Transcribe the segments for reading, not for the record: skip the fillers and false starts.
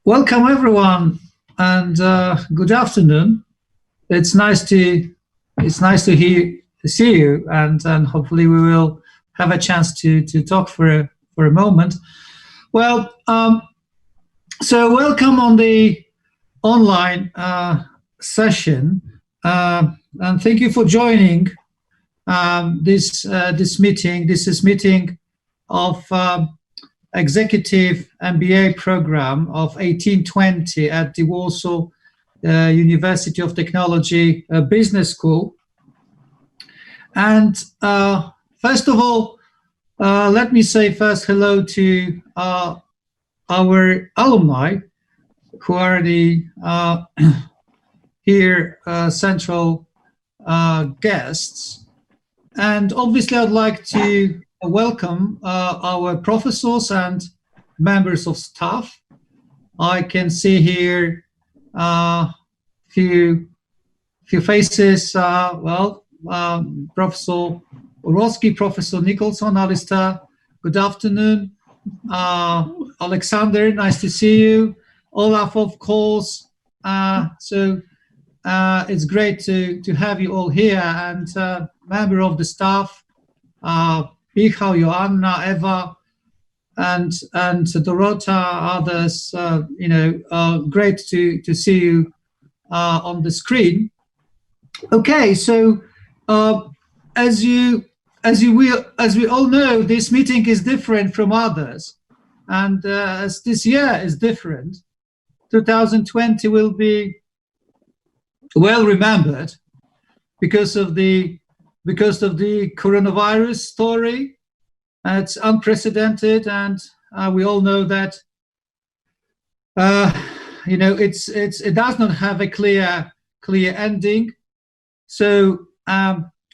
Welcome everyone, and good afternoon. It's nice to see you, and hopefully we will have a chance to talk for a moment. Well, so welcome on the online session, and thank you for joining this meeting. This is meeting of Executive MBA program of 1820 at the Warsaw University of Technology Business School. And first of all, let me say first hello to our alumni who are the here central guests. And obviously I'd like to welcome our professors and members of staff. I can see here few faces. Professor Orowski, Professor Nicholson, Alistair, good afternoon. Alexander, nice to see you. Olaf, of course. So it's great to have you all here, and member of the staff, Michał, Joanna, Eva, and Dorota, others. Great to see you on the screen. Okay, so as we all know, this meeting is different from others, and as this year is different, 2020 will be well remembered because of the coronavirus story. It's unprecedented, and we all know that it does not have a clear ending. So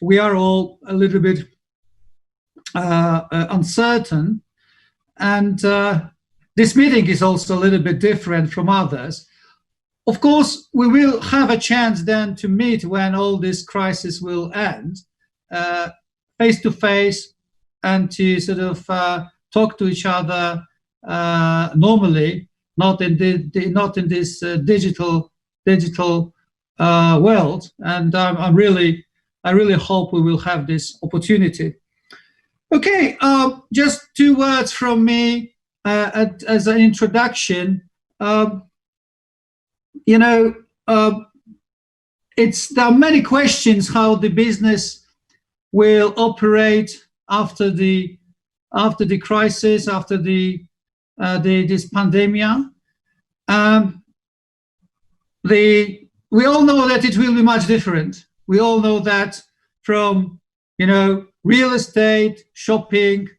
we are all a little bit uncertain, and this meeting is also a little bit different from others. Of course, we will have a chance then to meet when all this crisis will end, face to face, and to sort of talk to each other normally, not in this digital world. And I really hope we will have this opportunity. Okay, just 2 words from me as an introduction. There are many questions how the business will operate after the crisis, after this pandemic. We all know that it will be much different. We all know that from real estate, shopping,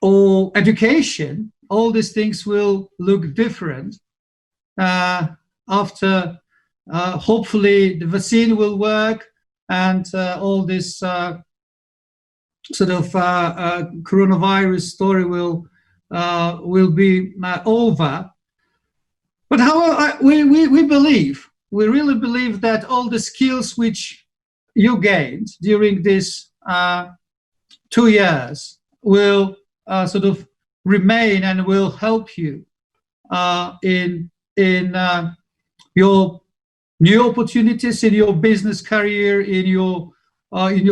or education, all these things will look different after hopefully the vaccine will work, and all this coronavirus story will be over. But however, we really believe that all the skills which you gained during these 2 years will remain and will help you in your new opportunities, in your business career, in your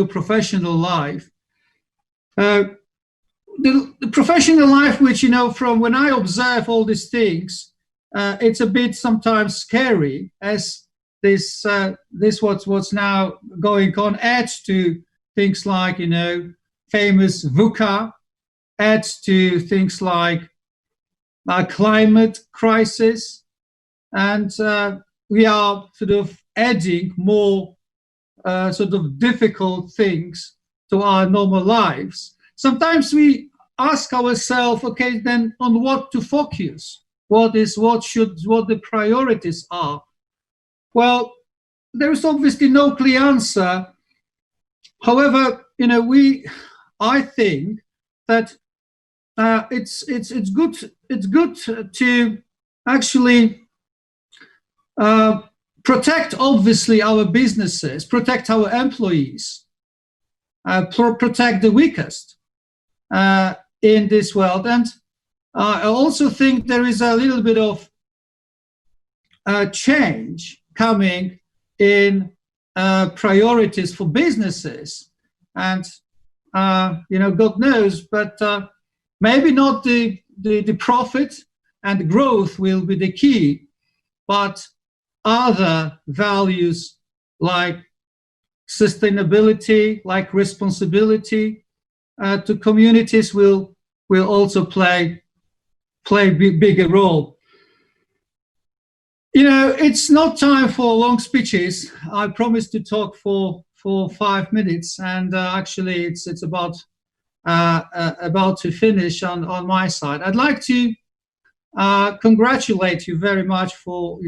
professional life. The professional life, which from when I observe all these things, it's a bit sometimes scary, as this what's now going on adds to things like famous VUCA, adds to things like climate crisis, and we are adding more difficult things to our normal lives. Sometimes we ask ourselves, okay, then on what to focus? What the priorities are? Well, there is obviously no clear answer. However, I think that it's good to actually protect, obviously, our businesses, protect our employees, protect the weakest in this world. And I also think there is a little bit of change coming in priorities for businesses, and God knows, but maybe not the profit and growth will be the key, but other values like sustainability, like responsibility to communities will also play bigger role. It's not time for long speeches. I promised to talk for 5 minutes, and actually, it's about to finish on my side. I'd like to congratulate you very much for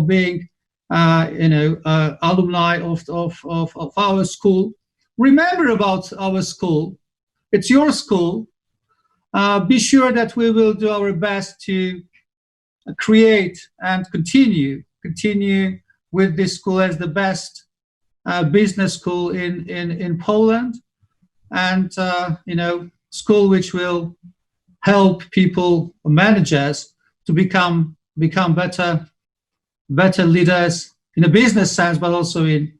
being alumni of our school. Remember about our school. It's your school. Be sure that we will do our best to create and continue with this school as the best business school in Poland, and school which will help people, managers, to become better leaders in a business sense, but also in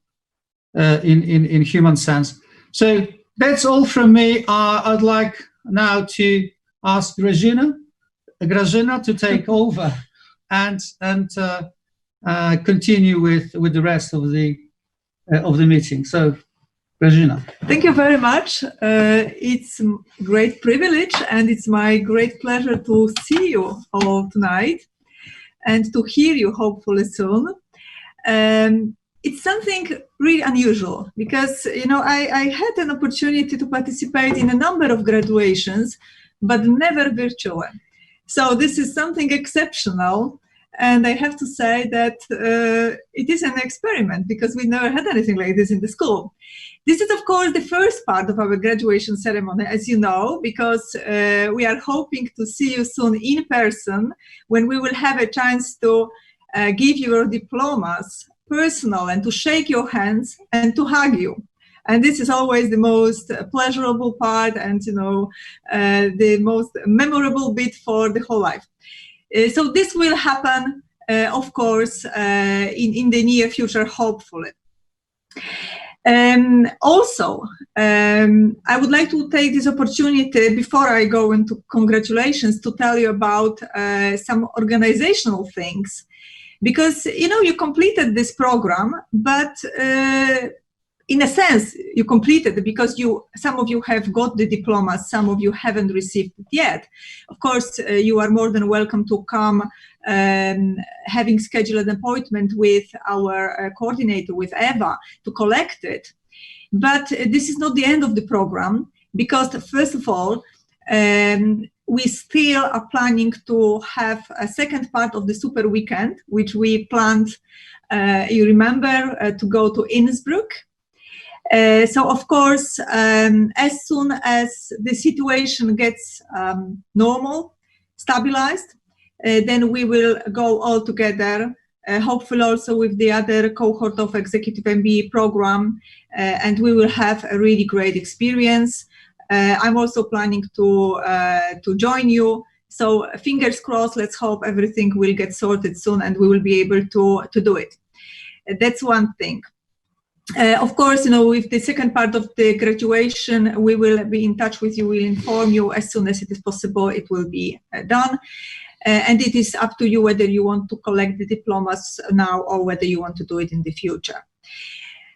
human sense. So that's all from me. I'd like now to ask Grażyna to take over and continue with the rest of the meeting. So, Grażyna. Thank you very much. It's a great privilege, and it's my great pleasure to see you all tonight and to hear you hopefully soon. It's something really unusual because, I had an opportunity to participate in a number of graduations, but never virtually. So this is something exceptional. And I have to say that it is an experiment because we never had anything like this in the school. This is, of course, the first part of our graduation ceremony, as you know, because we are hoping to see you soon in person when we will have a chance to give you your diplomas personal and to shake your hands and to hug you. And this is always the most pleasurable part and, the most memorable bit for the whole life. So this will happen, of course, in the near future, hopefully. Also, I would like to take this opportunity before I go into congratulations to tell you about some organizational things. Because, you completed this program, but in a sense, you completed it because some of you have got the diplomas, some of you haven't received it yet. Of course, you are more than welcome to come, having scheduled an appointment with our coordinator, with Eva, to collect it. But this is not the end of the program because, first of all, we still are planning to have a second part of the super weekend, which we planned, you remember, to go to Innsbruck. So, of course, as soon as the situation gets normal, stabilized, then we will go all together, hopefully also with the other cohort of Executive MBA program, and we will have a really great experience. I'm also planning to join you. So fingers crossed, let's hope everything will get sorted soon and we will be able to do it. That's one thing. Of course, with the second part of the graduation, we will be in touch with you. We'll inform you as soon as it is possible. It will be done. And it is up to you whether you want to collect the diplomas now or whether you want to do it in the future.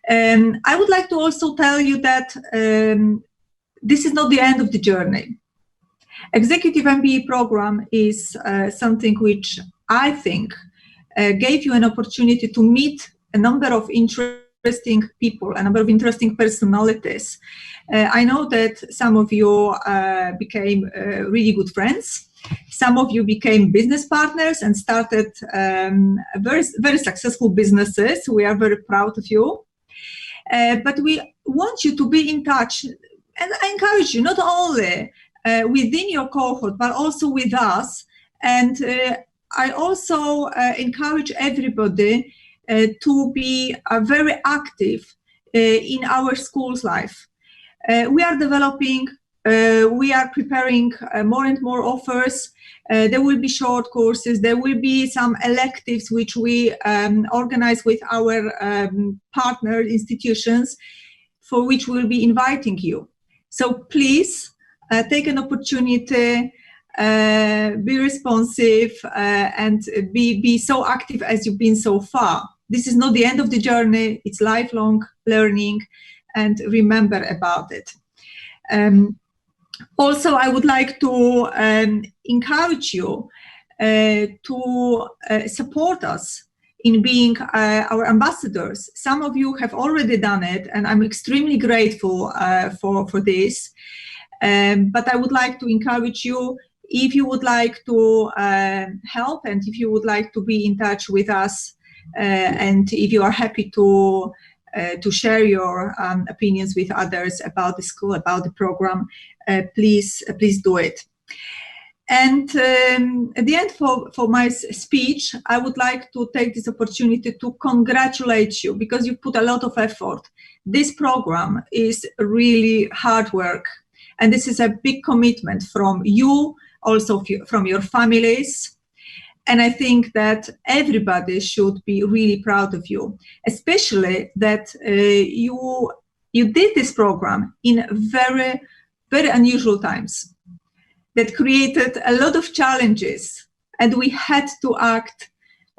I would like to also tell you that this is not the end of the journey. Executive MBA program is something which I think gave you an opportunity to meet a number of interesting people, a number of interesting personalities. I know that some of you became really good friends. Some of you became business partners and started very, very successful businesses. We are very proud of you. But we want you to be in touch, and I encourage you not only within your cohort, but also with us. And I also encourage everybody to be very active in our school's life. We are developing we are preparing more and more offers. There will be short courses. There will be some electives which we organize with our partner institutions, for which we'll be inviting you. So please take an opportunity, be responsive, and be so active as you've been so far. This is not the end of the journey. It's lifelong learning, and remember about it. Also, I would like to encourage you to support us in being our ambassadors. Some of you have already done it, and I'm extremely grateful for this. But I would like to encourage you, if you would like to help, and if you would like to be in touch with us, and if you are happy to share your opinions with others about the school, about the program, please do it. And at the end for my speech, I would like to take this opportunity to congratulate you, because you put a lot of effort. This program is really hard work, and this is a big commitment from you, also from your families. And I think that everybody should be really proud of you, especially that you did this program in very, very unusual times that created a lot of challenges, and we had to act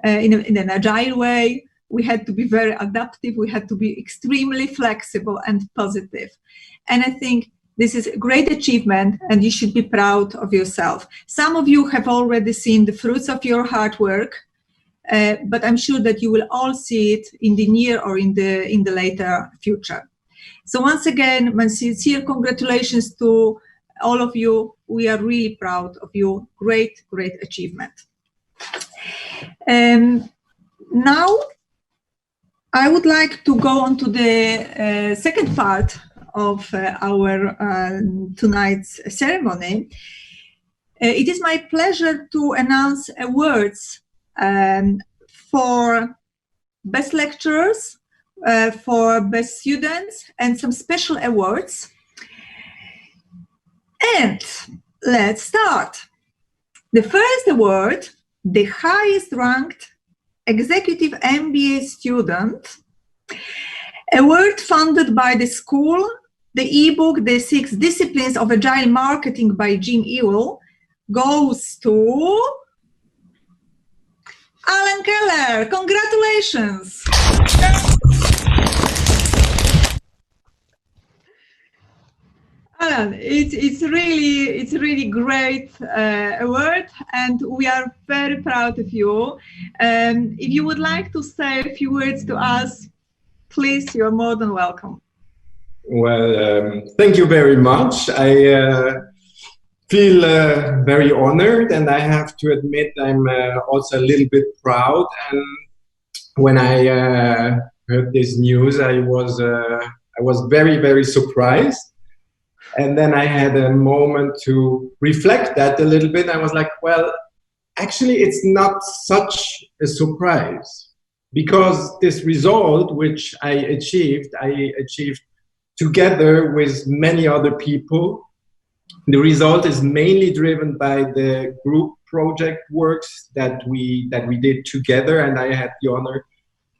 in an agile way. We had to be very adaptive. We had to be extremely flexible and positive. And I think this is a great achievement, and you should be proud of yourself. Some of you have already seen the fruits of your hard work, but I'm sure that you will all see it in the near or in the later future. So once again, my sincere congratulations to all of you. We are really proud of you. Great, great achievement. Now, I would like to go on to the second part of our tonight's ceremony. It is my pleasure to announce awards for best lecturers, for best students, and some special awards. And let's start. The first award, the highest ranked Executive MBA student, award funded by the school, the ebook, The 6 Disciplines of Agile Marketing by Jim Ewell, goes to Alan Keller. Congratulations. Alan, it's really great award, and we are very proud of you. If you would like to say a few words to us, please, you're more than welcome. Well, thank you very much. I feel very honored, and I have to admit I'm also a little bit proud. And when I heard this news, I was very, very surprised. And then I had a moment to reflect that a little bit. I was like, well, actually, it's not such a surprise, because this result, which I achieved together with many other people. The result is mainly driven by the group project works that we did together, and I had the honor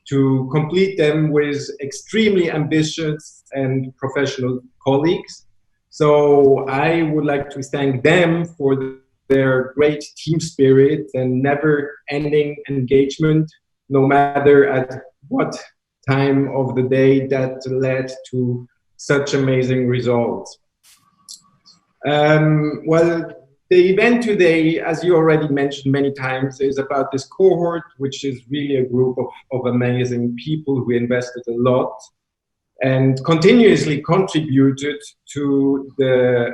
to complete them with extremely ambitious and professional colleagues. So I would like to thank them for their great team spirit and never-ending engagement, no matter at what time of the day that led to such amazing results. Well, the event today, as you already mentioned many times, is about this cohort, which is really a group of amazing people who invested a lot and continuously contributed to the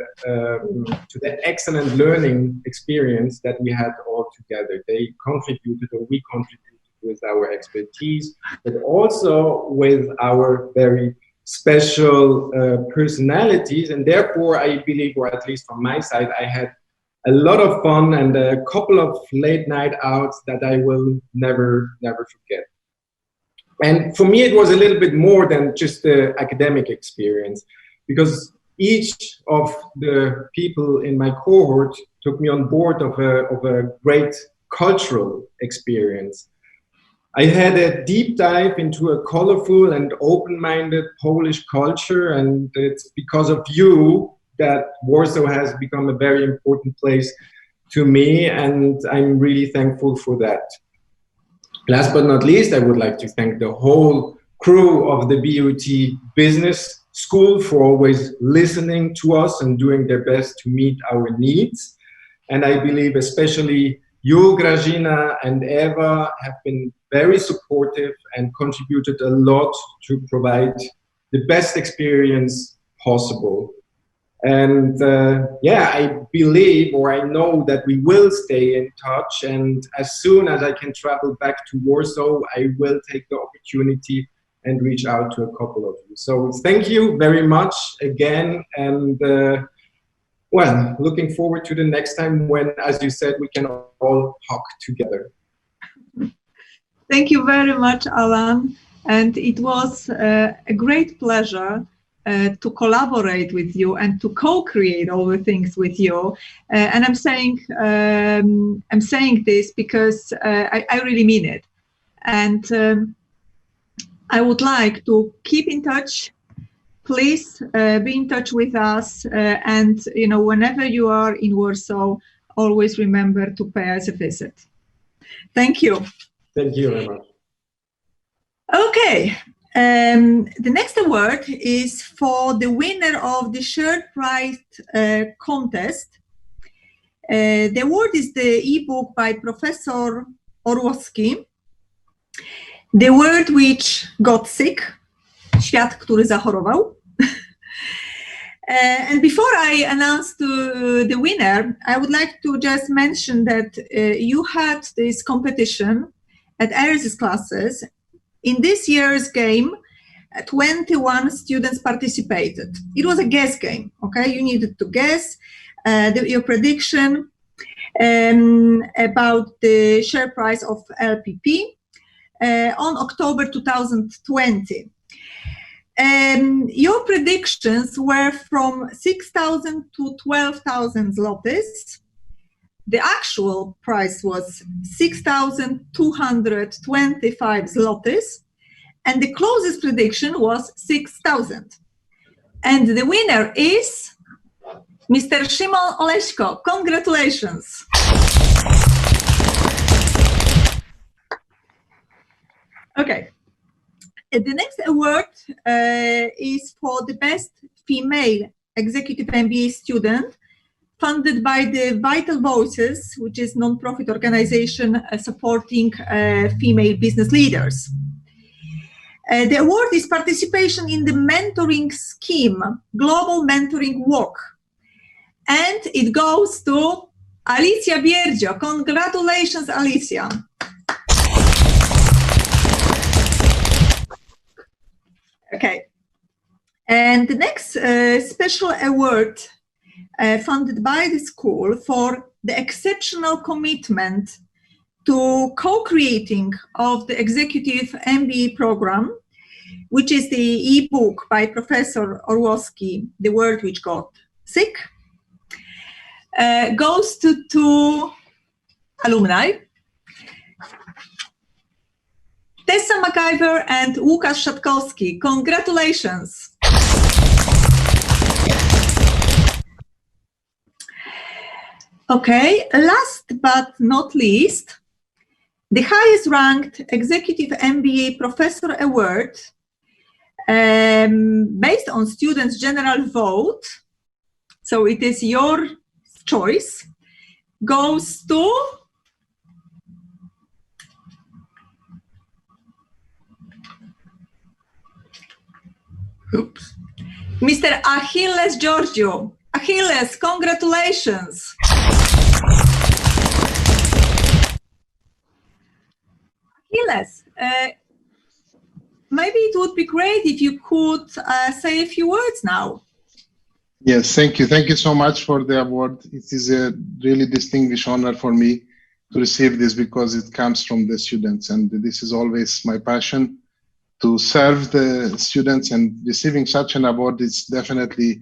excellent learning experience that we had all together. They contributed, or we contributed, with our expertise, but also with our very special personalities. And therefore, I believe, or at least from my side, I had a lot of fun and a couple of late night outs that I will never forget. And for me, it was a little bit more than just the academic experience, because each of the people in my cohort took me on board of a great cultural experience. I had a deep dive into a colorful and open-minded Polish culture, and it's because of you that Warsaw has become a very important place to me, and I'm really thankful for that. Last but not least, I would like to thank the whole crew of the BUT Business School for always listening to us and doing their best to meet our needs. And I believe especially you, Grażyna, and Eva have been very supportive and contributed a lot to provide the best experience possible. And yeah, I believe, or I know that we will stay in touch. And as soon as I can travel back to Warsaw, I will take the opportunity and reach out to a couple of you. So thank you very much again. And well, looking forward to the next time when, as you said, we can all talk together. Thank you very much, Alan. And it was a great pleasure to collaborate with you and to co-create all the things with you. And I'm saying this because I really mean it. And I would like to keep in touch. Please be in touch with us, and whenever you are in Warsaw, always remember to pay us a visit. Thank you. Thank you very much. Okay, the next award is for the winner of the shared prize contest. The award is the ebook by Professor Orłowski, The World Which Got Sick. Świat, który zachorował. And before I announce the winner, I would like to just mention that you had this competition at Ares' classes. In this year's game, 21 students participated. It was a guess game, okay? You needed to guess your prediction about the share price of LPP on October 2020. Your predictions were from 6,000 to 12,000 zlotys. The actual price was 6,225 zlotys, and the closest prediction was 6,000. And the winner is Mr. Szymon Oleśko. Congratulations. Okay. The next award is for the best female Executive MBA student, funded by the Vital Voices, which is a non-profit organization supporting female business leaders. The award is participation in the mentoring scheme, Global Mentoring Walk. And it goes to Alicja Bierdzio. Congratulations, Alicja. Okay, and the next special award funded by the school for the exceptional commitment to co-creating of the Executive MBA program, which is the ebook by Professor Orłowski, The World Which Got Sick, goes to two alumni, Tessa MacIver and Łukasz Szatkowski. Congratulations. Okay, last but not least, the highest ranked Executive MBA Professor Award, based on students' general vote, so it is your choice, goes to Mr. Achilles Georgiou. Achilles, congratulations. Achilles, maybe it would be great if you could say a few words now. Yes, thank you. Thank you so much for the award. It is a really distinguished honor for me to receive this because it comes from the students, and this is always my passion, to serve the students, and receiving such an award is definitely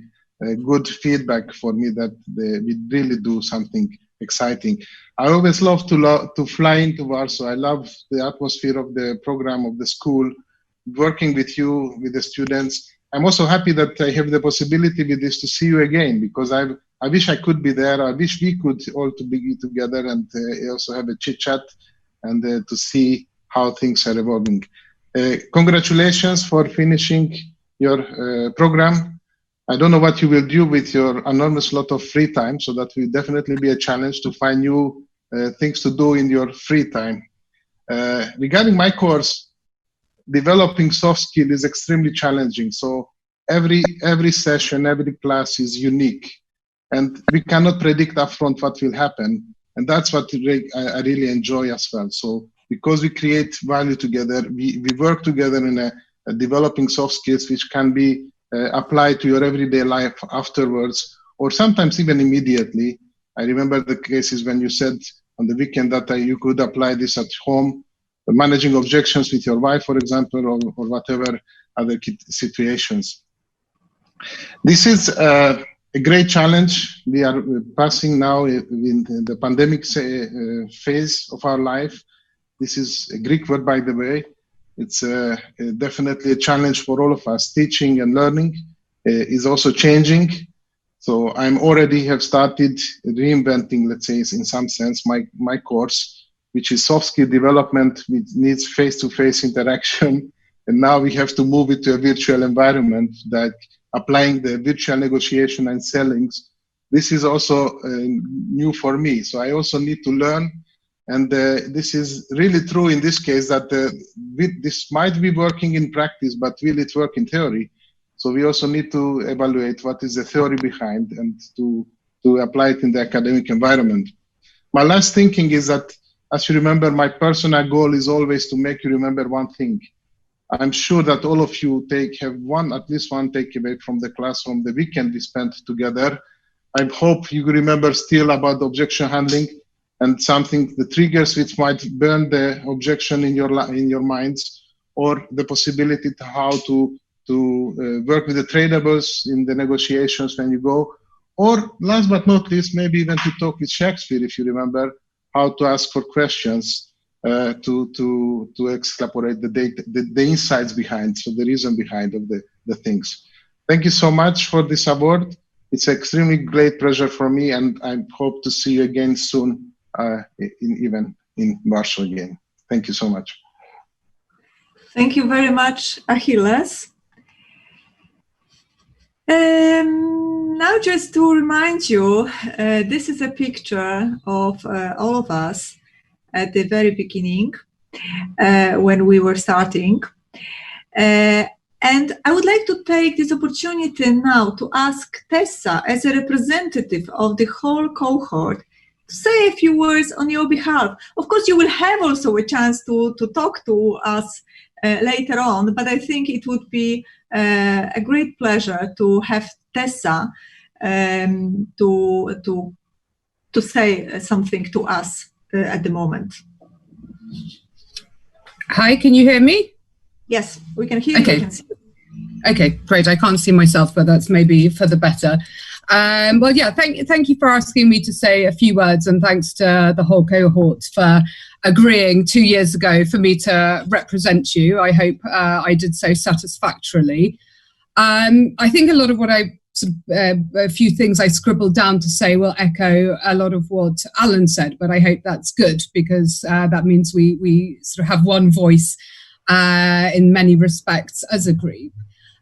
good feedback for me that we really do something exciting. I always love to fly into Warsaw. I love the atmosphere of the program of the school, working with you, with the students. I'm also happy that I have the possibility with this to see you again, because I wish I could be there. I wish we could all to be together and also have a chit chat and to see how things are evolving. Congratulations for finishing your program. I don't know what you will do with your enormous lot of free time, so that will definitely be a challenge to find new things to do in your free time. Regarding my course, developing soft skill is extremely challenging. So every session, every class is unique, and we cannot predict upfront what will happen. And that's what I really enjoy as well. So because we create value together, we work together in a developing soft skills, which can be applied to your everyday life afterwards, or sometimes even immediately. I remember the cases when you said on the weekend that you could apply this at home, managing objections with your wife, for example, or whatever other situations. This is a great challenge. We are passing now in the pandemic phase of our life. This is a Greek word, by the way. It's definitely a challenge for all of us. Teaching and learning is also changing. So I'm already have started reinventing, let's say, in some sense, my course, which is soft skill development, which needs face-to-face interaction. And now we have to move it to a virtual environment, that applying the virtual negotiation and sellings. This is also new for me. So I also need to learn. And this is really true in this case, that this might be working in practice, but will it work in theory? So we also need to evaluate what is the theory behind and to apply it in the academic environment. My last thinking is that, as you remember, my personal goal is always to make you remember one thing. I'm sure that all of you have at least one takeaway from the class, from the weekend we spent together. I hope you remember still about objection handling and something, the triggers which might burn the objection in your minds, or the possibility to how to work with the tradables in the negotiations when you go, or last but not least, maybe even to talk with Shakespeare, if you remember, how to ask for questions to extrapolate the insights behind, so the reason behind of the things. Thank you so much for this award. It's an extremely great pleasure for me, and I hope to see you again soon, even in Warsaw again. Thank you so much. Thank you very much, Achilles. Now, just to remind you, this is a picture of all of us at the very beginning, when we were starting. And I would like to take this opportunity now to ask Tessa, as a representative of the whole cohort, to say a few words on your behalf. Of course, you will have also a chance to talk to us later on, but I think it would be a great pleasure to have Tessa to say something to us at the moment. Hi, can you hear me? Yes, we can hear you. We can see you. Okay, great. I can't see myself, but that's maybe for the better. Well, yeah, thank you for asking me to say a few words, and thanks to the whole cohort for agreeing 2 years ago for me to represent you. I hope I did so satisfactorily. I think a lot of what a few things I scribbled down to say will echo a lot of what Alan said, but I hope that's good, because that means we sort of have one voice in many respects as a group.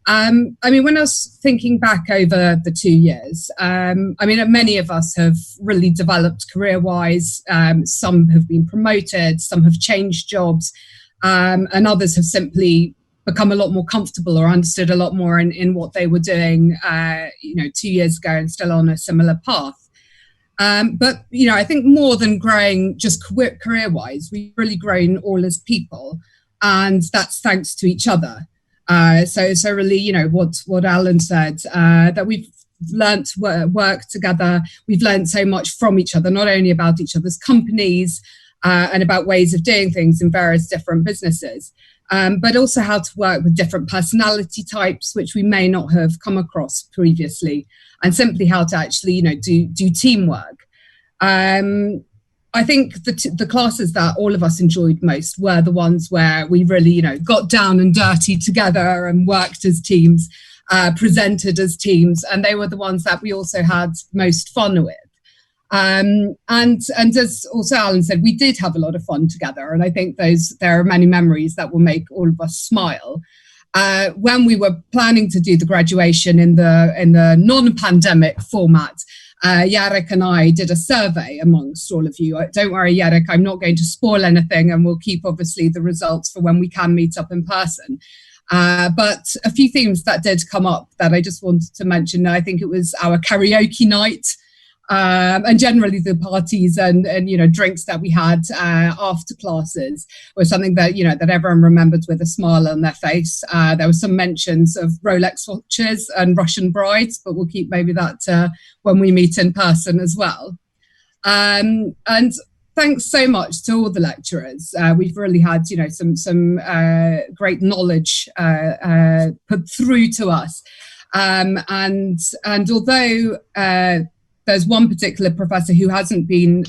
I mean, when I was thinking back over the 2 years, I mean, many of us have really developed career-wise. Some have been promoted, some have changed jobs, and others have simply become a lot more comfortable or understood a lot more in what they were doing, 2 years ago, and still on a similar path. But, I think more than growing just career-wise, we've really grown all as people, and that's thanks to each other. So really, what Alan said, that we've learnt to work together. We've learnt so much from each other, not only about each other's companies and about ways of doing things in various different businesses, but also how to work with different personality types, which we may not have come across previously, and simply how to actually, do teamwork. I think the classes that all of us enjoyed most were the ones where we really, got down and dirty together and worked as teams, presented as teams, and they were the ones that we also had most fun with. And as also Alan said, we did have a lot of fun together, and I think there are many memories that will make all of us smile. When we were planning to do the graduation in the non-pandemic format, Jarek and I did a survey amongst all of you. Don't worry, Jarek, I'm not going to spoil anything, and we'll keep obviously the results for when we can meet up in person. But a few themes that did come up that I just wanted to mention. I think it was our karaoke night, and generally the parties and drinks that we had after classes was something that that everyone remembered with a smile on their face. There were some mentions of Rolex watches and Russian brides, but we'll keep maybe that when we meet in person as well. And thanks so much to all the lecturers. We've really had some great knowledge put through to us, and although there's one particular professor who hasn't been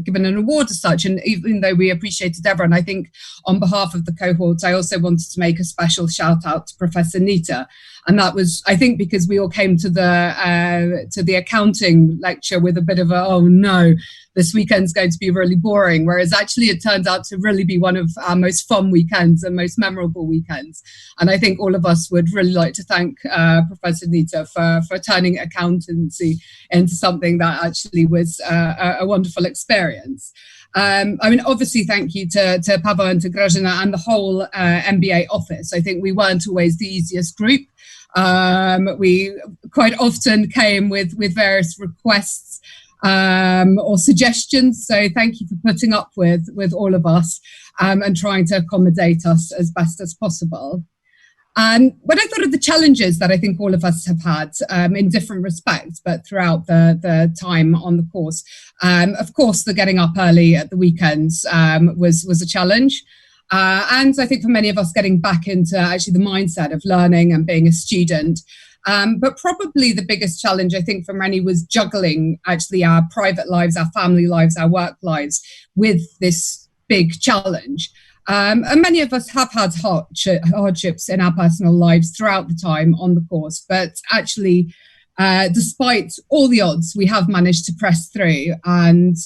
given an award as such, and even though we appreciated everyone, I think on behalf of the cohort, I also wanted to make a special shout out to Professor Nita, and that was, I think, because we all came to the accounting lecture with a bit of a, oh no, this weekend's going to be really boring, whereas actually it turned out to really be one of our most fun weekends and most memorable weekends. And I think all of us would really like to thank Professor Nita for turning accountancy into something that actually was a wonderful experience. Obviously, thank you to Pavel and to Grażyna and the whole MBA office. I think we weren't always the easiest group. We quite often came with various requests or suggestions. So thank you for putting up with all of us and trying to accommodate us as best as possible. And when I thought of the challenges that I think all of us have had in different respects, but throughout the time on the course, of course, the getting up early at the weekends was a challenge. And I think for many of us, getting back into actually the mindset of learning and being a student. But probably the biggest challenge, I think, for many was juggling actually our private lives, our family lives, our work lives with this big challenge. And many of us have had hardships in our personal lives throughout the time on the course, but actually, despite all the odds, we have managed to press through. And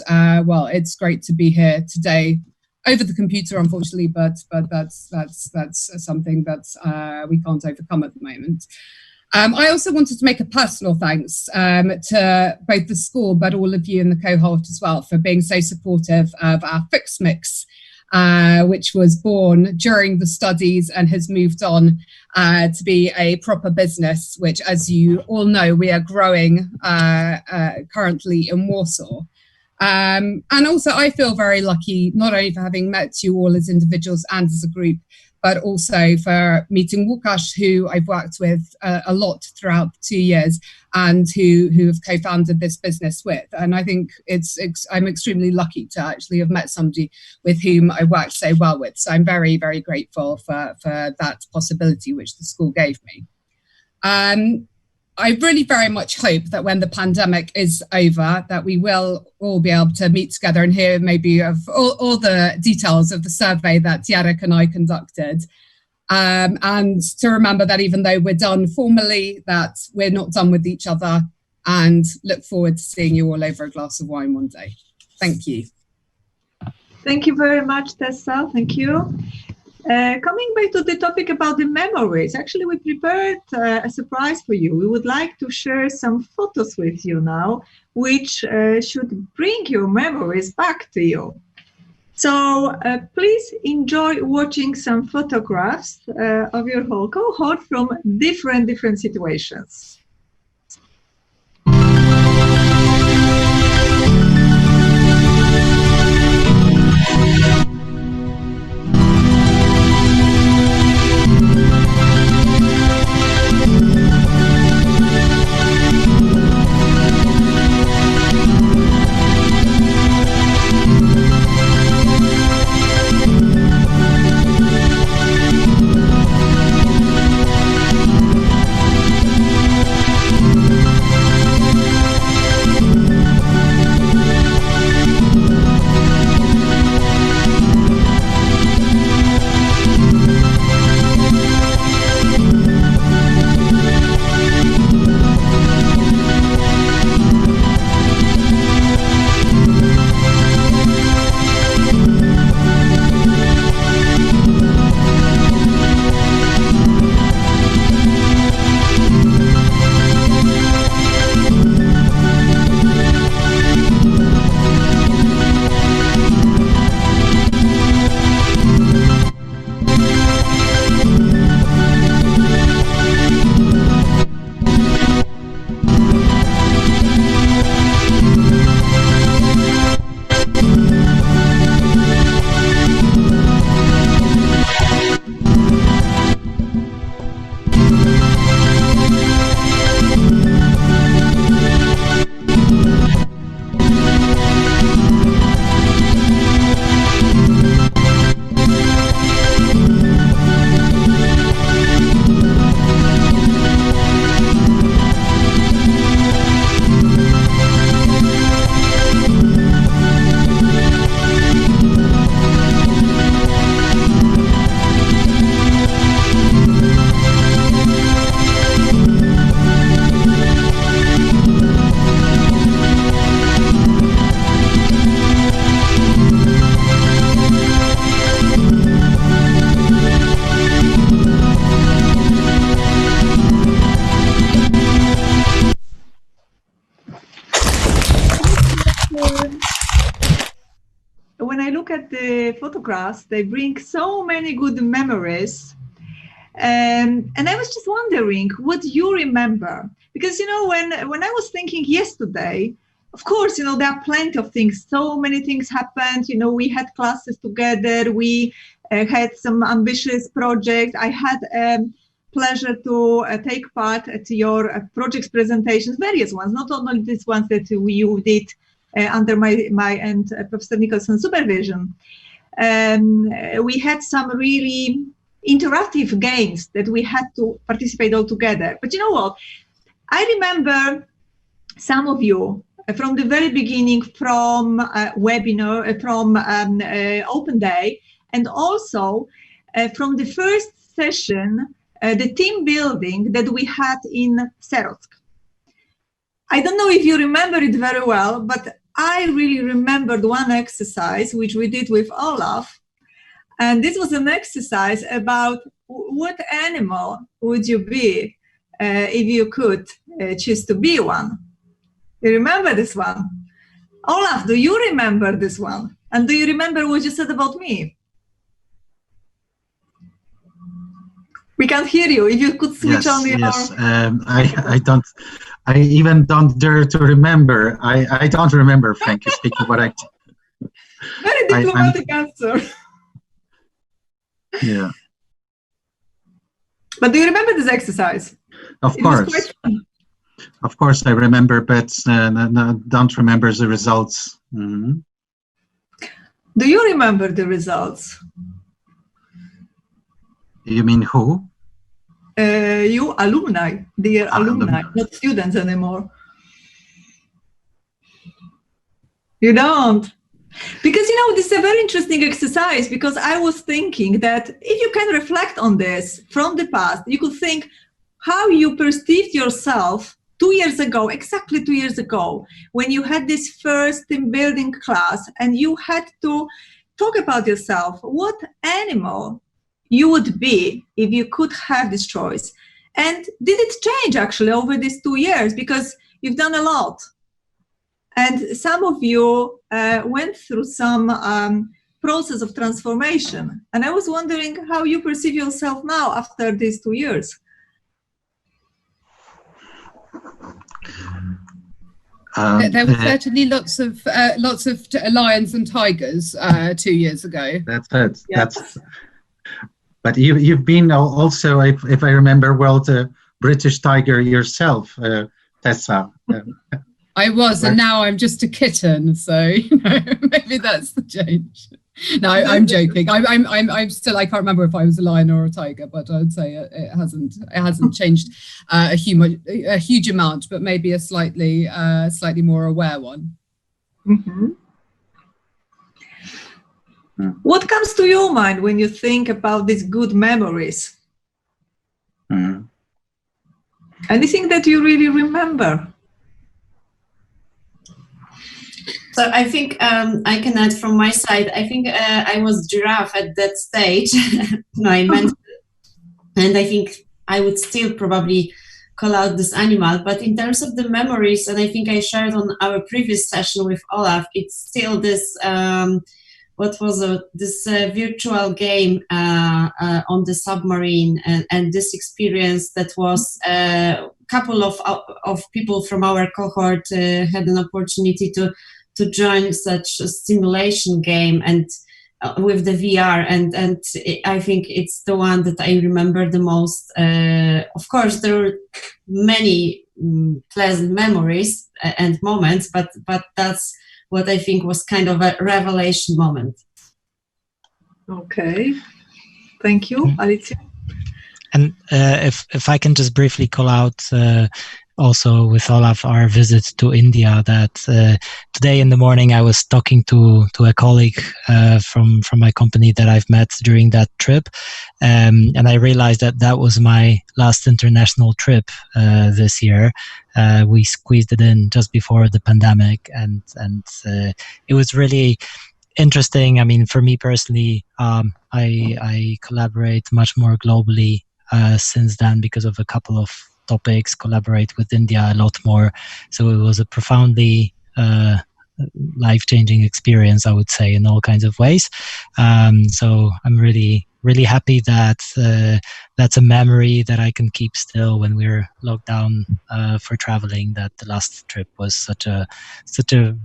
well, it's great to be here today over the computer, unfortunately, but that's something that we can't overcome at the moment. I also wanted to make a personal thanks to both the school, but all of you in the cohort as well, for being so supportive of our Fix Mix, which was born during the studies and has moved on to be a proper business, which, as you all know, we are growing currently in Warsaw. And also, I feel very lucky, not only for having met you all as individuals and as a group, but also for meeting Łukasz, who I've worked with a lot throughout the 2 years, and who have co-founded this business with. And I think I'm extremely lucky to actually have met somebody with whom I worked so well with. So I'm very, very grateful for that possibility which the school gave me. I really very much hope that when the pandemic is over, that we will all be able to meet together and hear maybe of all the details of the survey that Jarek and I conducted. And to remember that even though we're done formally, that we're not done with each other, and look forward to seeing you all over a glass of wine one day. Thank you. Thank you very much, Tessa. Thank you. Coming back to the topic about the memories, actually we prepared a surprise for you. We would like to share some photos with you now, which should bring your memories back to you. So please enjoy watching some photographs of your whole cohort from different situations. I look at the photographs, they bring so many good memories. And I was just wondering what you remember. Because, when I was thinking yesterday, of course, there are plenty of things. So many things happened. We had classes together. We had some ambitious projects. I had pleasure to take part at your projects presentations, various ones, not only these ones that you did under my and Professor Nicholson's supervision. We had some really interactive games that we had to participate all together. But you know what? I remember some of you from the very beginning, from webinar, from Open Day, and also from the first session, the team building that we had in Serotsk. I don't know if you remember it very well, but I really remembered one exercise which we did with Olaf. And this was an exercise about what animal would you be if you could choose to be one. You remember this one? Olaf, do you remember this one? And do you remember what you said about me? We can't hear you. If you could switch on your... Yes, I don't... I even don't dare to remember. I don't remember, frankly speaking, what I... Very diplomatic answer. Yeah. But do you remember this exercise? Of course. Of course I remember, but don't remember the results. Mm-hmm. Do you remember the results? You mean who? You alumni, dear alumni, not students anymore. You don't. Because, this is a very interesting exercise, because I was thinking that if you can reflect on this from the past, you could think how you perceived yourself 2 years ago, exactly 2 years ago, when you had this first team building class and you had to talk about yourself, what animal you would be if you could have this choice. And did it change actually over these 2 years? Because you've done a lot. And some of you went through some process of transformation. And I was wondering how you perceive yourself now after these 2 years. There were certainly lots of lions and tigers 2 years ago. That's it. Yes. That's. But you've been also, if I remember well, the British tiger yourself, Tessa. I was, and now I'm just a kitten. So maybe that's the change. No, I'm joking. I'm still. I can't remember if I was a lion or a tiger, but I'd say it hasn't changed a huge amount, but maybe a slightly more aware one. Mm-hmm. What comes to your mind when you think about these good memories? Mm-hmm. Anything that you really remember? So I think I can add from my side. I think I was giraffe at that stage. I meant, and I think I would still probably call out this animal. But in terms of the memories, and I think I shared on our previous session with Olaf, it's still this. This virtual game on the submarine, and this experience that was a couple of people from our cohort had an opportunity to join such a simulation game and with the VR, and I think it's the one that I remember the most. Of course, there were many pleasant memories and moments, but that's what I think was kind of a revelation moment. Okay, thank you, Alicia. And if I can just briefly call out also with Olaf our visit to India, that today in the morning I was talking to a colleague from my company that I've met during that trip, and I realized that was my last international trip this year. We squeezed it in just before the pandemic, and it was really interesting. I mean, for me personally, I collaborate much more globally since then because of a couple of topics, collaborate with India a lot more. So it was a profoundly life-changing experience, I would say, in all kinds of ways. So I'm really happy that that's a memory that I can keep still when we're locked down for traveling. That the last trip was such a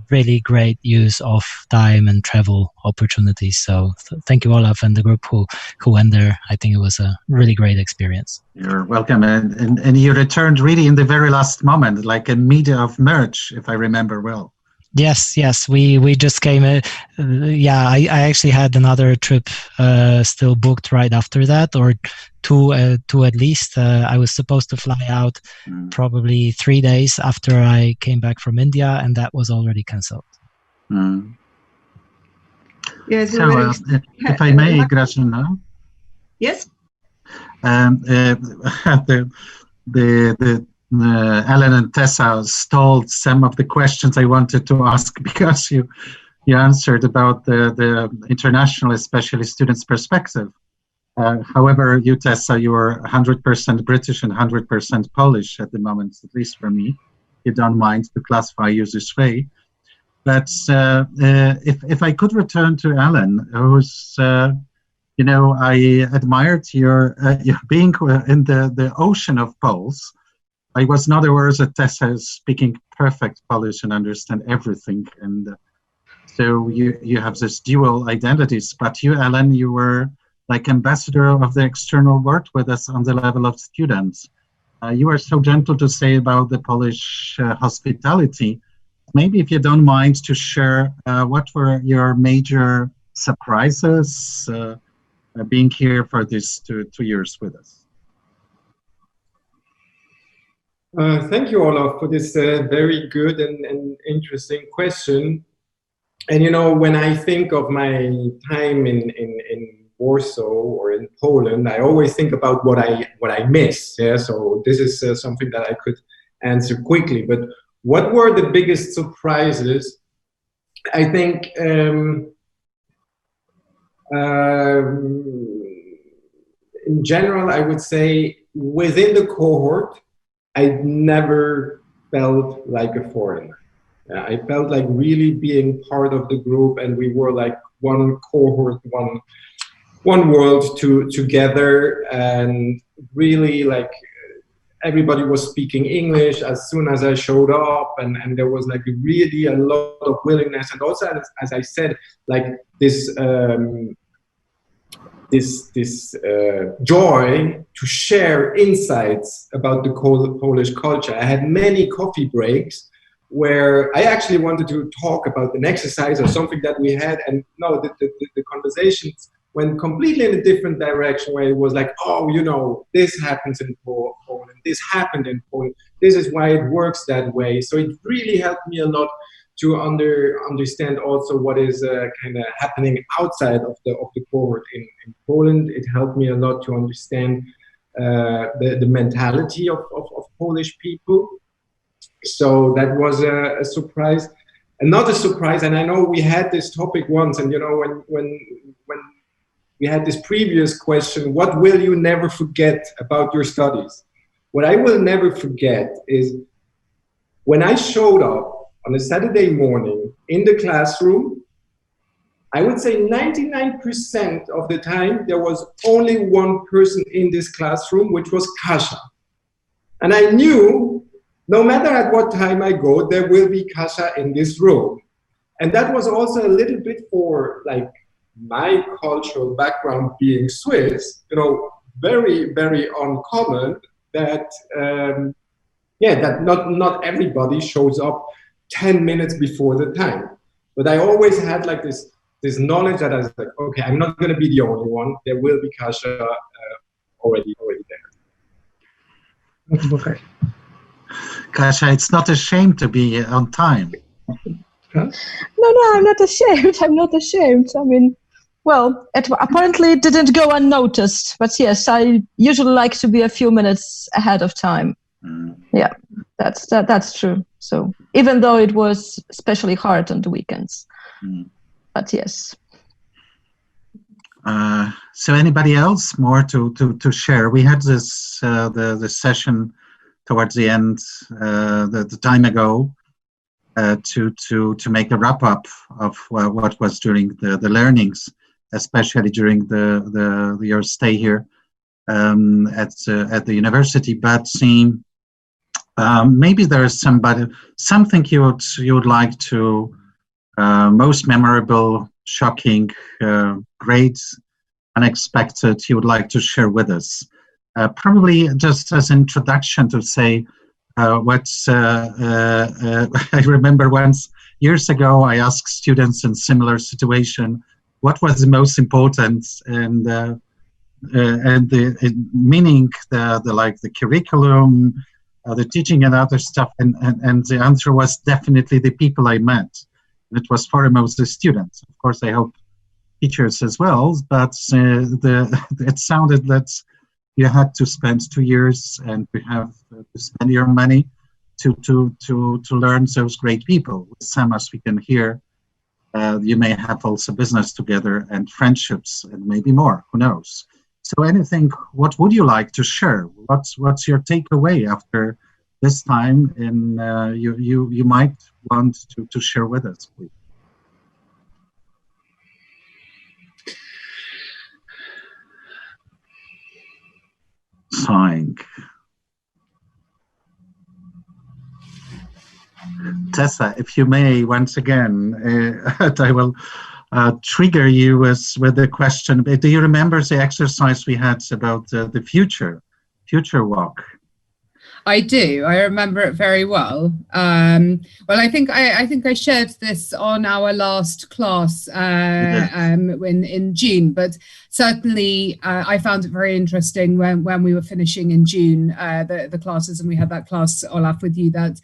really great use of time and travel opportunities. So thank you, Olaf, and the group who went there. I think it was a really great experience. You're welcome, and you returned really in the very last moment, like a meter of March, if I remember well. Yes, we just came. I actually had another trip still booked right after that, or two at least. I was supposed to fly out probably 3 days after I came back from India, and that was already cancelled. Yes. So, if I may, Grażyna. Yes. Ellen and Tessa stole some of the questions I wanted to ask, because you answered about the international, especially students' perspective. However, you, Tessa, you are 100% British and 100% Polish at the moment, at least for me. You don't mind to classify you this way. But if I could return to Ellen, who's I admired your being in the ocean of Poles. I was not aware that Tessa is speaking perfect Polish and understand everything, and so you have this dual identities. But you, Ellen, you were like ambassador of the external world with us on the level of students. You are so gentle to say about the Polish hospitality. Maybe if you don't mind to share what were your major surprises being here for these two years with us. Thank you, Olaf, for this very good and interesting question. And when I think of my time in Warsaw or in Poland, I always think about what I miss. Yeah, so this is something that I could answer quickly. But what were the biggest surprises? I think in general, I would say within the cohort, I never felt like a foreigner. I felt like really being part of the group, and we were like one cohort, one world together, and really like everybody was speaking English as soon as I showed up, and there was like really a lot of willingness, and also as I said, like this joy to share insights about the Polish culture. I had many coffee breaks where I actually wanted to talk about an exercise or something that we had, and no, the conversations went completely in a different direction, where it was like, oh, this happens in Poland, this happened in Poland, this is why it works that way. So it really helped me a lot to understand also what is kind of happening outside of the cohort in Poland. It helped me a lot to understand the mentality of Polish people. So that was a surprise. Another surprise, and I know we had this topic once, and when we had this previous question, what will you never forget about your studies? What I will never forget is when I showed up on a Saturday morning in the classroom, I would say 99% of the time there was only one person in this classroom, which was Kasia. And I knew no matter at what time I go, there will be Kasia in this room. And that was also a little bit for like my cultural background being Swiss, very, very uncommon that, that not everybody shows up 10 minutes before the time. But I always had like this knowledge that I was like, okay, I'm not going to be the only one. There will be Kasia already there. Okay. Kasia, it's not a shame to be on time. Huh? No, I'm not ashamed. I'm not ashamed. I mean, well, apparently it didn't go unnoticed. But yes, I usually like to be a few minutes ahead of time. Yeah, that's true. So even though it was especially hard on the weekends, but yes. So anybody else more to share? We had this the session towards the end, the time ago. to make a wrap up of what was during the learnings, especially during your stay here at the university. But maybe there is something you would like to most memorable, shocking, great, unexpected you would like to share with us. Probably just as an introduction to say I remember once years ago I asked students in similar situation what was the most important, and the meaning, the curriculum, the teaching and other stuff, and the answer was definitely the people I met. It was foremost the students. Of course, I hope teachers as well, but it sounded that you had to spend 2 years and you have to spend your money to learn those great people. With some, as we can hear, you may have also business together and friendships and maybe more, who knows. So anything, what would you like to share? What's your takeaway after this time, and you might want to share with us, please? Sighing. Tessa, if you may, once again, I will trigger you with the question. Do you remember the exercise we had about the future walk? I do. I remember it very well. Well, I think I shared this on our last class in June, but certainly I found it very interesting when we were finishing in June the classes, and we had that class, Olaf, with you, that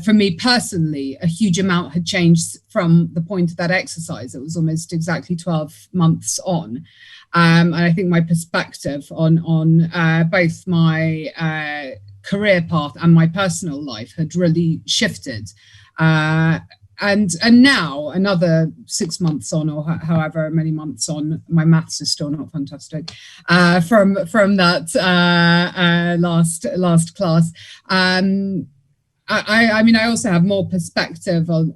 for me personally, a huge amount had changed from the point of that exercise. It was almost exactly 12 months on. And I think my perspective on both my career path and my personal life had really shifted. And now, another 6 months on, or however many months on, my maths is still not fantastic, from that last class. I mean, I also have more perspective on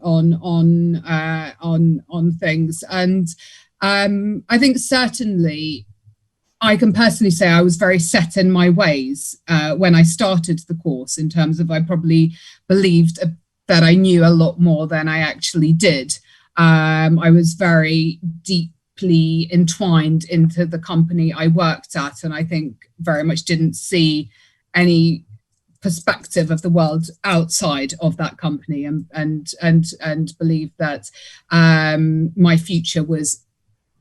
things, and I think certainly I can personally say I was very set in my ways when I started the course, in terms of I probably believed that I knew a lot more than I actually did. I was very deeply entwined into the company I worked at, and I think very much didn't see any perspective of the world outside of that company, and believed that my future was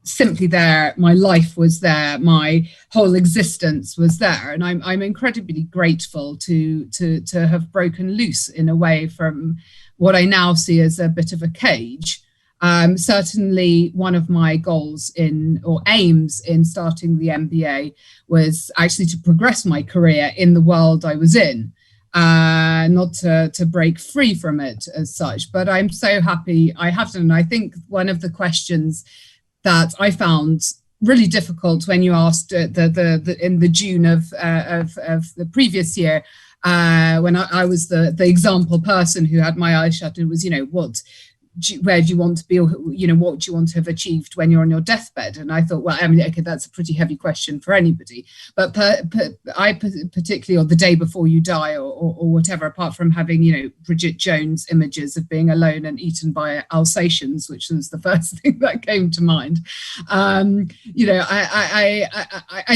simply there, my life was there, my whole existence was there, and I'm incredibly grateful to have broken loose in a way from what I now see as a bit of a cage. Certainly one of my goals or aims in starting the MBA was actually to progress my career in the world I was in, not to break free from it as such. But I'm so happy I have done. I think one of the questions that I found really difficult when you asked in the June of the previous year, when I was the example person who had my eyes shut, it was, where do you want to be, or, what do you want to have achieved when you're on your deathbed? And I thought, well, I mean, okay, that's a pretty heavy question for anybody. But I particularly, or the day before you die, or whatever, apart from having, Bridget Jones images of being alone and eaten by Alsatians, which was the first thing that came to mind. I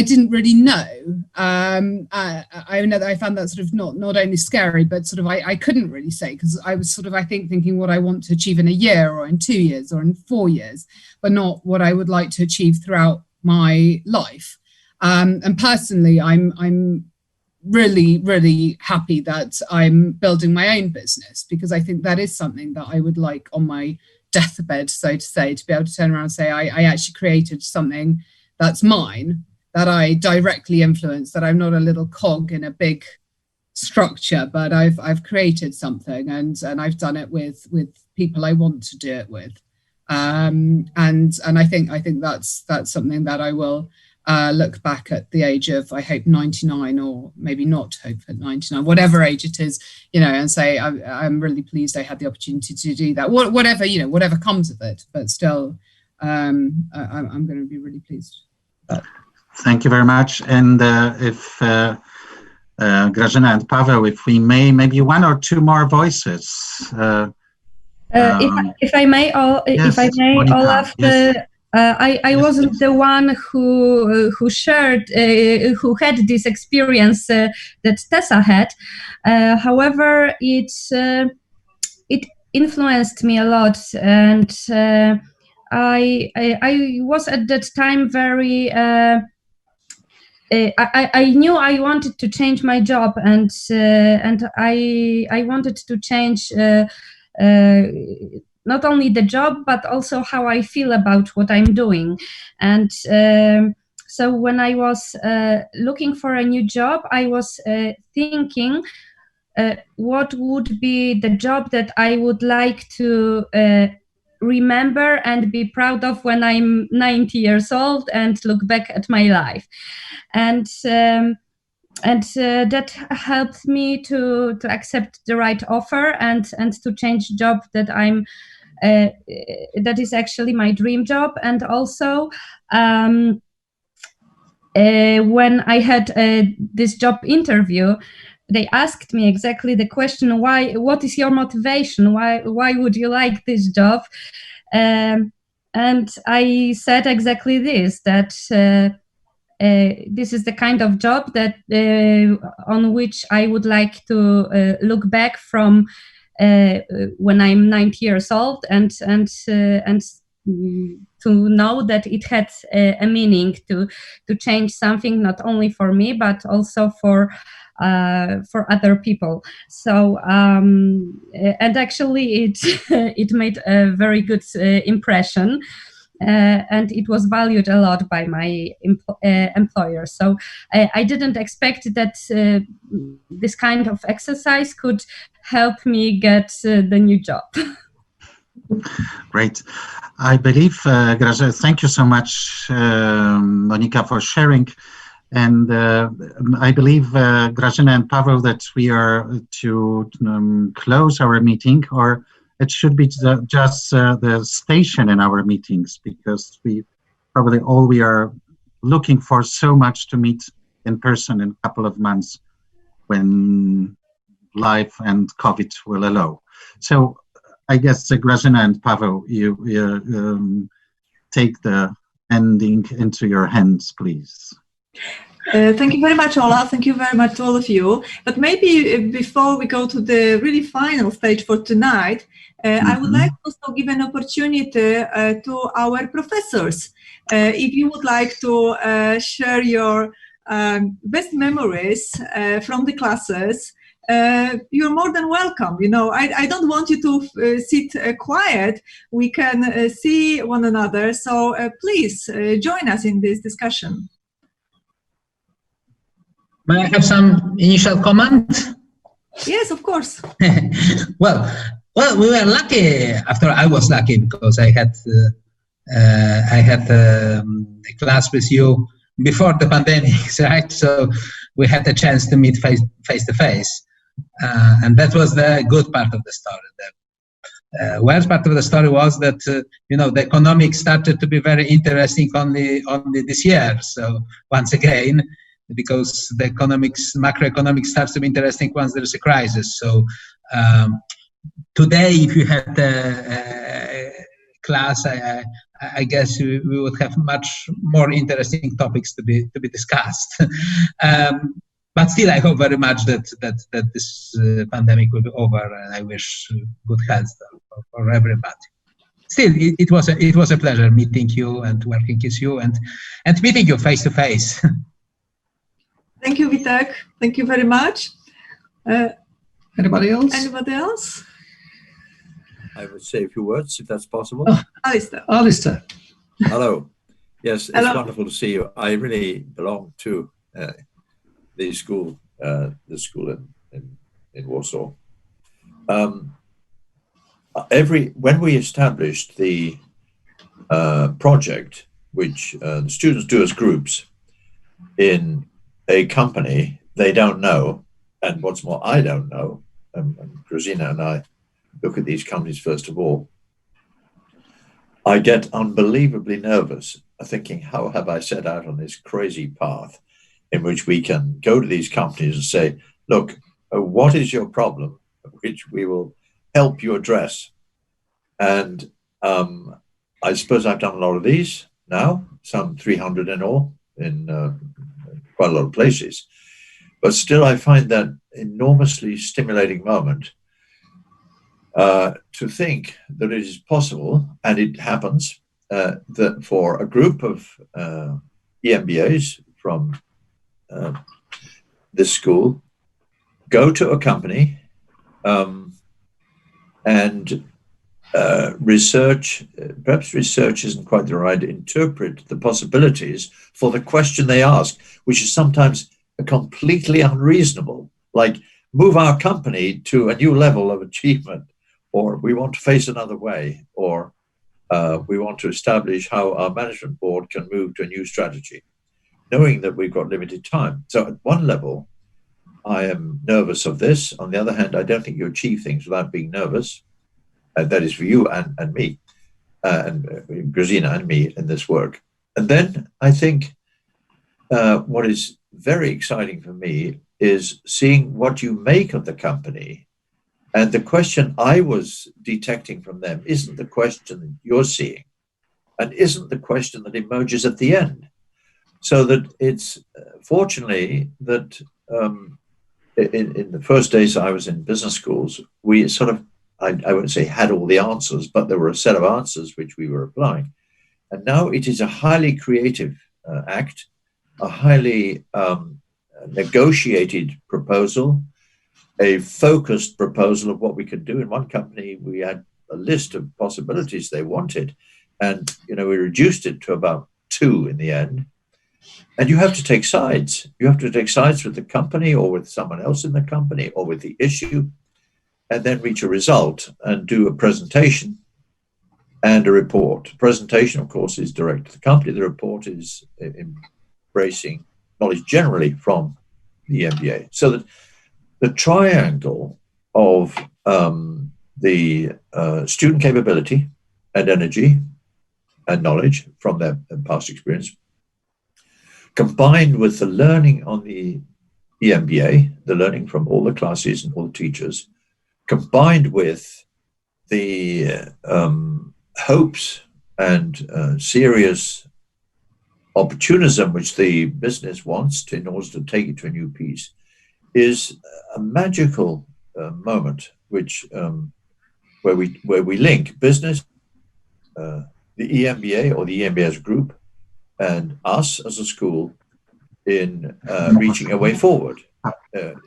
didn't really know. I found that sort of not only scary, but sort of I couldn't really say, because I was sort of, I think, thinking what I want to achieve in a year, or in 2 years, or in 4 years, but not what I would like to achieve throughout my life. And personally, I'm really, really happy that I'm building my own business, because I think that is something that I would like on my deathbed, so to say, to be able to turn around and say, I actually created something that's mine, that I directly influence, that I'm not a little cog in a big structure, but I've created something, and I've done it with people I want to do it with, and I think that's something that I will look back at the age of, I hope, 99, or maybe not hope at 99, whatever age it is, and say, I'm really pleased I had the opportunity to do that. Whatever, whatever comes of it, but still, I'm going to be really pleased. Thank you very much. And if Grażyna and Paweł, if we may, maybe one or two more voices. If I may, Monica, Olaf, yes. I wasn't the one who shared, who had this experience that Tessa had. However, it influenced me a lot, and I was at that time very. I knew I wanted to change my job, and I wanted to change. Not only the job, but also how I feel about what I'm doing. And so when I was looking for a new job, I was thinking what would be the job that I would like to remember and be proud of when I'm 90 years old and look back at my life. And that helped me to accept the right offer and to change job that I'm that is actually my dream job. And also when I had this job interview, they asked me exactly the question, what is your motivation, why would you like this job, and I said exactly this, that this is the kind of job that on which I would like to look back from when I'm 90 years old, and to know that it had a meaning to change something not only for me but also for other people. So and actually it made a very good impression. And it was valued a lot by my employer. So I didn't expect that this kind of exercise could help me get the new job. Great. I believe, Grażyna, thank you so much, Monica, for sharing. And I believe, Grażyna and Paweł, that we are to close our meeting, or it should be just the station in our meetings, because we probably all we are looking for so much to meet in person in a couple of months when life and COVID will allow. So I guess Grażyna and Paweł, you take the ending into your hands, please. Thank you very much, Ola. Thank you very much to all of you. But maybe before we go to the really final stage for tonight, I would like to also give an opportunity to our professors. If you would like to share your best memories from the classes, you're more than welcome. I don't want you to sit quiet. We can see one another. So please join us in this discussion. May I have some initial comment? Yes, of course. Well, we were lucky. After I was lucky because I had a class with you before the pandemic, right? So we had a chance to meet face to face, and that was the good part of the story. The worst part of the story was that the economics started to be very interesting only this year. So once again, because the macroeconomics starts to be interesting once there is a crisis. So today, if you had a class, I guess we would have much more interesting topics to be discussed. But still, I hope very much that this pandemic will be over, and I wish good health for everybody. Still, it was a pleasure meeting you and working with you and meeting you face to face. Thank you, Vitek. Thank you very much. Anybody else? Anybody else? I would say a few words, if that's possible. Oh, Alistair. Alistair. Hello. Yes, it's Hello. wonderful to see you. I really belong to the school in Warsaw. When we established the project, which the students do as groups, in a company they don't know, and what's more, I don't know, and Grozina and I look at these companies first of all, I get unbelievably nervous thinking, how have I set out on this crazy path in which we can go to these companies and say, look, what is your problem, which we will help you address? And I suppose I've done a lot of these now, some 300 in all, in quite a lot of places. But still, I find that enormously stimulating moment to think that it is possible, and it happens, that for a group of EMBAs from this school go to a company and research, perhaps research isn't quite the right, interpret the possibilities for the question they ask, which is sometimes completely unreasonable, like move our company to a new level of achievement, or we want to face another way, or we want to establish how our management board can move to a new strategy, knowing that we've got limited time. So at one level, I am nervous of this. On the other hand, I don't think you achieve things without being nervous. That is for you and me, and Grozina and me in this work. And then I think what is very exciting for me is seeing what you make of the company. And the question I was detecting from them isn't the question that you're seeing, and isn't the question that emerges at the end. So that it's fortunately that in the first days I was in business schools, we sort of, I wouldn't say had all the answers, but there were a set of answers which we were applying. And now it is a highly creative act, a highly negotiated proposal, a focused proposal of what we could do. In one company, we had a list of possibilities they wanted, and we reduced it to about 2 in the end. And you have to take sides. You have to take sides with the company or with someone else in the company or with the issue, and then reach a result and do a presentation and a report. The presentation, of course, is direct to the company. The report is embracing knowledge generally from the MBA. So that the triangle of the student capability and energy and knowledge from their past experience, combined with the learning on the EMBA, the learning from all the classes and all the teachers, combined with the hopes and serious opportunism which the business wants in order to take it to a new piece, is a magical moment which where we link business, the EMBA or the EMBA's group, and us as a school in reaching a way forward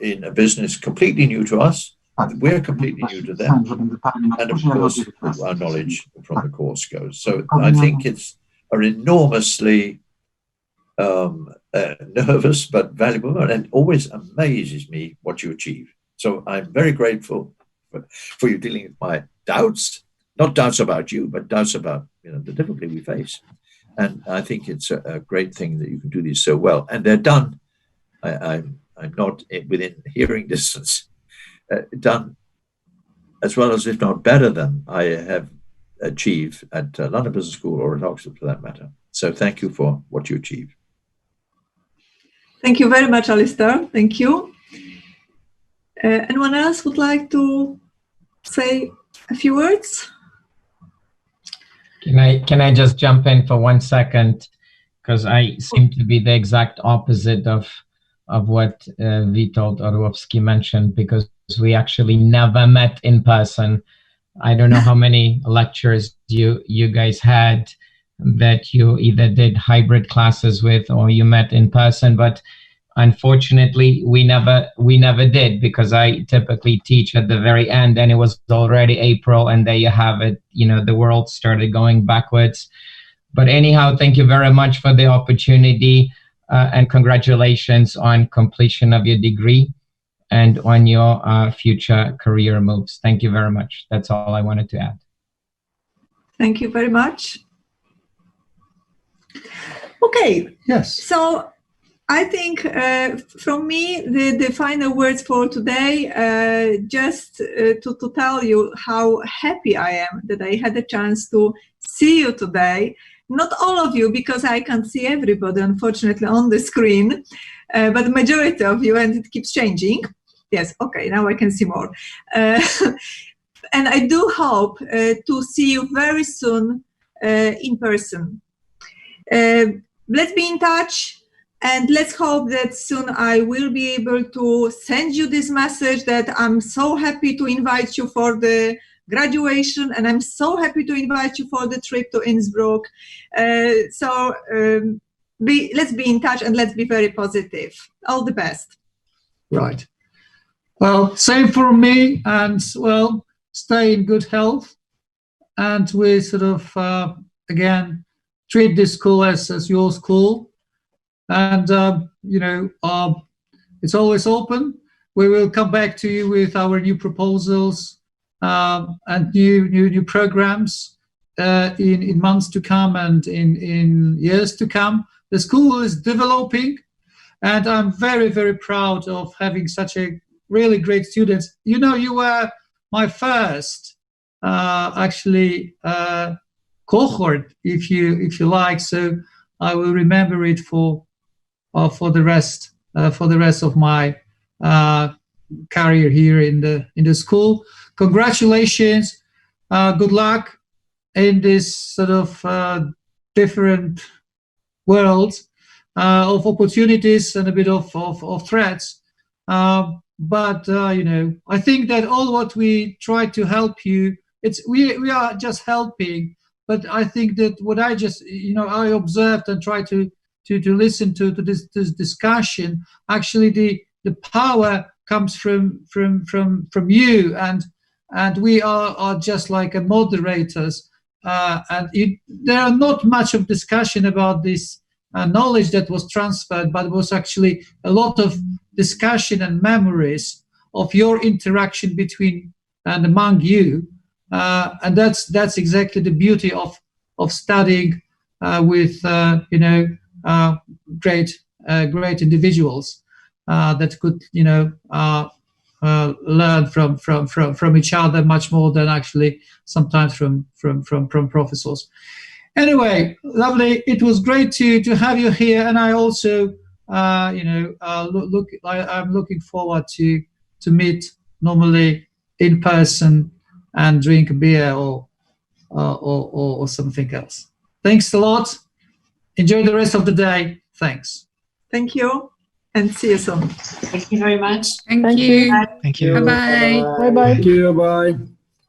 in a business completely new to us. We're completely new to them, and of course our knowledge from the course goes. So I think it's an enormously nervous but valuable, and it always amazes me what you achieve. So I'm very grateful for you dealing with my doubts, not doubts about you, but doubts about the difficulty we face. And I think it's a great thing that you can do these so well, and they're done. I'm not within hearing distance. Done as well as, if not better than, I have achieved at London Business School or at Oxford for that matter. So thank you for what you achieved. Thank you very much, Alistair. Thank you. Anyone else would like to say a few words? Can I just jump in for 1 second? Because I seem to be the exact opposite of what Witold Orłowski mentioned, because we actually never met in person. I don't know how many lectures you guys had that you either did hybrid classes with or you met in person, but unfortunately we never did, because I typically teach at the very end, and it was already April, and there you have it, the world started going backwards. But anyhow, thank you very much for the opportunity, and congratulations on completion of your degree and on your future career moves. Thank you very much. That's all I wanted to add. Thank you very much. Okay. Yes. So I think from me, the final words for today, just to tell you how happy I am that I had a chance to see you today. Not all of you, because I can't see everybody, unfortunately, on the screen, but the majority of you, and it keeps changing. Yes, okay, now I can see more. And I do hope to see you very soon in person. Let's be in touch. And let's hope that soon I will be able to send you this message that I'm so happy to invite you for the graduation, and I'm so happy to invite you for the trip to Innsbruck. Let's be in touch and let's be very positive. All the best. Right. Well, same for me, and well, stay in good health, and we sort of again treat this school as your school. And it's always open. We will come back to you with our new proposals and new programs in months to come and in years to come. The school is developing, and I'm very, very proud of having such a really great students. You know, you were my first cohort, if you like. So I will remember it for the rest of my career here in the school. Congratulations, good luck in this sort of different world of opportunities and a bit of threats. But I think that all what we try to help you, we are just helping. But I think that what I just I observed and try to listen to this discussion, actually the power comes from you, and we are just like a moderators, and there are not much of discussion about this knowledge that was transferred, but it was actually a lot of discussion and memories of your interaction between and among you, and that's exactly the beauty of studying with great individuals that could learn from each other much more than actually sometimes from professors. Anyway, lovely. It was great to have you here, and I also I'm looking forward to meet normally in person and drink a beer or something else. Thanks a lot. Enjoy the rest of the day. Thanks. Thank you, and see you soon. Thank you very much. Thank you. Thank you. Bye-bye. Bye bye. Thank you. Bye.